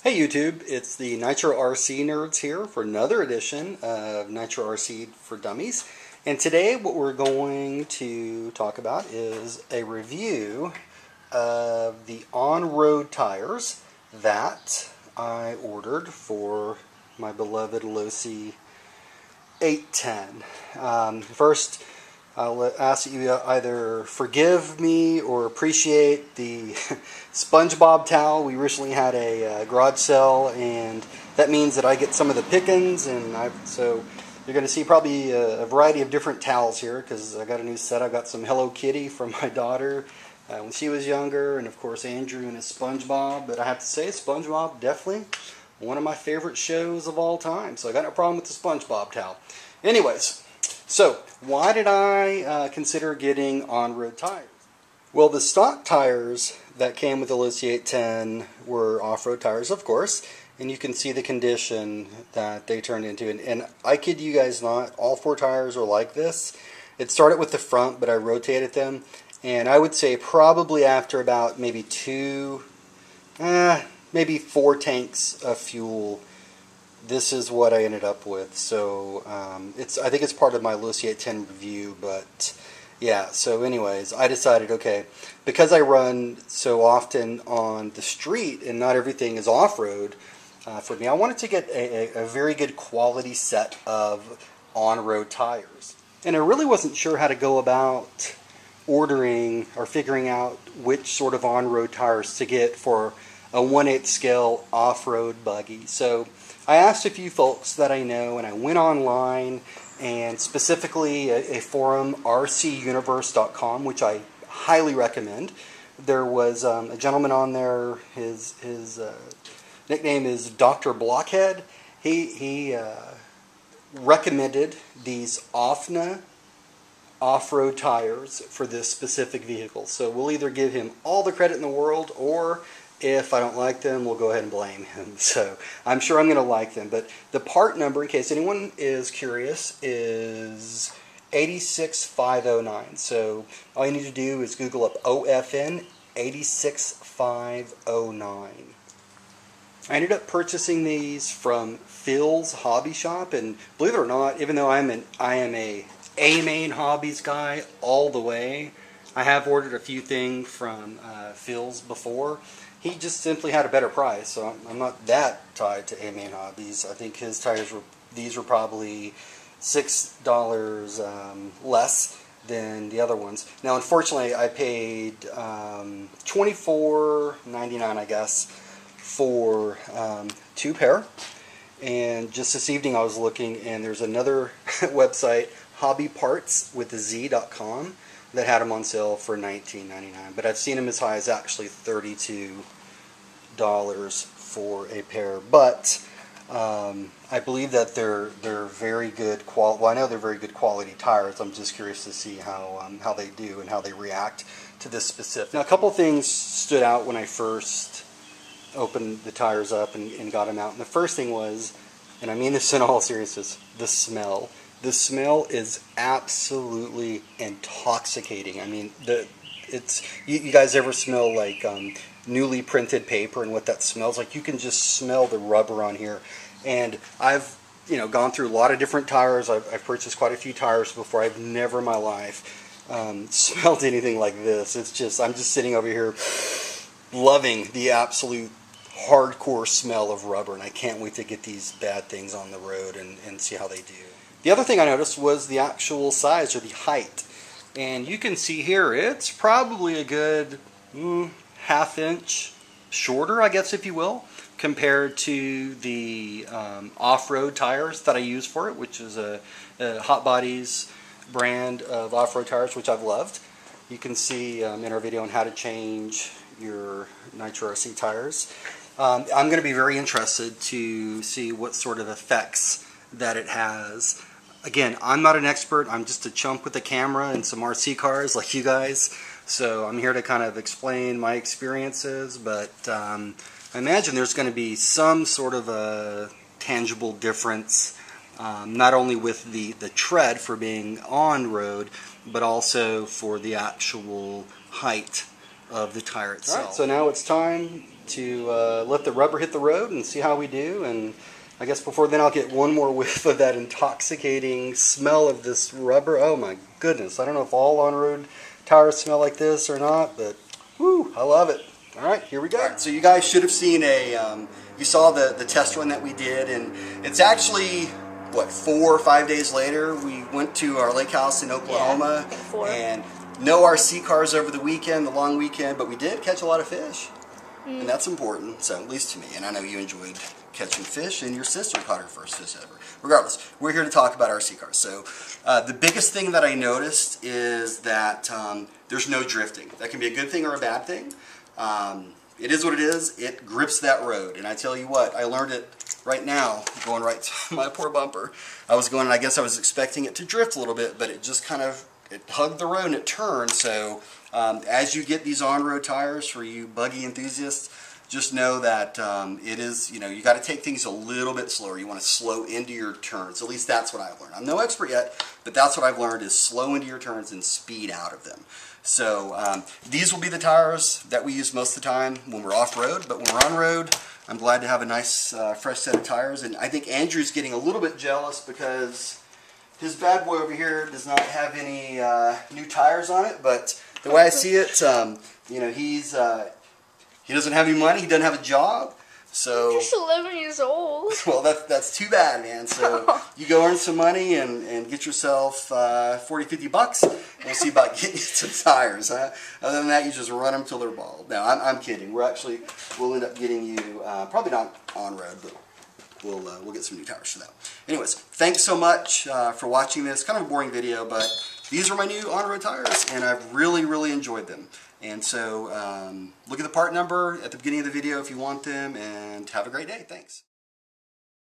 Hey YouTube, it's the Nitro RC nerds here for another edition of Nitro RC for Dummies. And today what we're going to talk about is a review of the on-road tires that I ordered for my beloved Losi 810. First, I'll ask that you either forgive me or appreciate the SpongeBob towel. We recently had a garage sale, and that means that I get some of the pickings, and so you're going to see probably a variety of different towels here because I got a new set. I got some Hello Kitty from my daughter when she was younger, and of course Andrew and his SpongeBob. But I have to say, SpongeBob definitely one of my favorite shows of all time. So I got no problem with the SpongeBob towel. Anyways. So, why did I consider getting on-road tires? Well, the stock tires that came with the Losi 810 were off-road tires, of course, and you can see the condition that they turned into. And I kid you guys not, all four tires are like this. It started with the front, but I rotated them, and I would say probably after about maybe maybe 4 tanks of fuel, this is what I ended up with. So I think it's part of my Losi 810 review, but yeah. So anyways, I decided, okay, because I run so often on the street and not everything is off-road for me, I wanted to get a very good quality set of on-road tires. And I really wasn't sure how to go about ordering or figuring out which sort of on-road tires to get for a 1/8 scale off-road buggy. So I asked a few folks that I know, and I went online, and specifically a forum, rcuniverse.com, which I highly recommend. There was a gentleman on there, his nickname is Dr. Blockhead. He recommended these OFNA off-road tires for this specific vehicle. So we'll either give him all the credit in the world, or if I don't like them, we'll go ahead and blame him. So I'm sure I'm going to like them. But the part number, in case anyone is curious, is 86509. So all you need to do is Google up OFN 86509. I ended up purchasing these from Phil's Hobby Shop, and believe it or not, even though I am a main hobbies guy all the way, I have ordered a few things from Phil's before. He just simply had a better price, so I'm not that tied to A-Main Hobbies. I think his tires these were probably $6 less than the other ones. Now, unfortunately, I paid $24.99, I guess, for 2 pair. And just this evening, I was looking, and there's another website, hobbypartswithaz.com, that had them on sale for $19.99. But I've seen them as high as actually $32 for a pair. But I believe that they're very good quality. Well, I know they're very good quality tires. I'm just curious to see how they do and how they react to this specific. Now, a couple things stood out when I first opened the tires up and got them out. And the first thing was, and I mean this in all seriousness, the smell. The smell is absolutely intoxicating. I mean, you guys ever smell like newly printed paper and what that smells like? You can just smell the rubber on here. And I've gone through a lot of different tires. I've purchased quite a few tires before. I've never in my life smelled anything like this. It's just, I'm just sitting over here loving the absolute hardcore smell of rubber, and I can't wait to get these bad things on the road and see how they do. The other thing I noticed was the actual size, or the height. And you can see here, it's probably a good ½ inch shorter, I guess, if you will, compared to the off-road tires that I use for it, which is a Hot Bodies brand of off-road tires, which I've loved. You can see in our video on how to change your Nitro RC tires. I'm going to be very interested to see what sort of effects that it has. Again, I'm not an expert. I'm just a chump with a camera and some RC cars like you guys. So I'm here to kind of explain my experiences, but I imagine there's going to be some sort of a tangible difference, not only with the tread for being on road, but also for the actual height of the tire itself. All right, so now it's time to let the rubber hit the road and see how we do. And I guess before then I'll get one more whiff of that intoxicating smell of this rubber. Oh my goodness, I don't know if all on-road tires smell like this or not, but whoo, I love it. All right, here we go. Right, so you guys should have seen you saw the test run that we did, and it's actually, what, 4 or 5 days later, we went to our lake house in Oklahoma, and no RC cars over the weekend, the long weekend, but we did catch a lot of fish, and that's important, so at least to me, and I know you enjoyed catching fish, and your sister caught her first fish ever. Regardless, we're here to talk about RC cars. So the biggest thing that I noticed is that there's no drifting. That can be a good thing or a bad thing. It is what it is. It grips that road, and I tell you what, I learned it right now, going right to my poor bumper. I was going, and I guess I was expecting it to drift a little bit, but it just kind of, it hugged the road and it turned. So as you get these on-road tires, for you buggy enthusiasts, just know that it is, you know, you got to take things a little bit slower. You want to slow into your turns. At least that's what I've learned. I'm no expert yet, but that's what I've learned, is slow into your turns and speed out of them. So these will be the tires that we use most of the time when we're off-road, but when we're on-road, I'm glad to have a nice fresh set of tires. And I think Andrew's getting a little bit jealous because his bad boy over here does not have any new tires on it, but the way I see it, you know, he doesn't have any money, he doesn't have a job, so... He's just 11 years old. Well, that's too bad, man. So you go earn some money and get yourself 40, 50 bucks, and we'll see about getting you some tires. Huh? Other than that, you just run them till they're bald. No, I'm kidding. We'll end up getting you, probably not on-road, but we'll get some new tires for that. Anyways, thanks so much for watching this. Kind of a boring video, but these are my new on-road tires, and I've really, really enjoyed them. And so look at the part number at the beginning of the video if you want them, and have a great day. Thanks.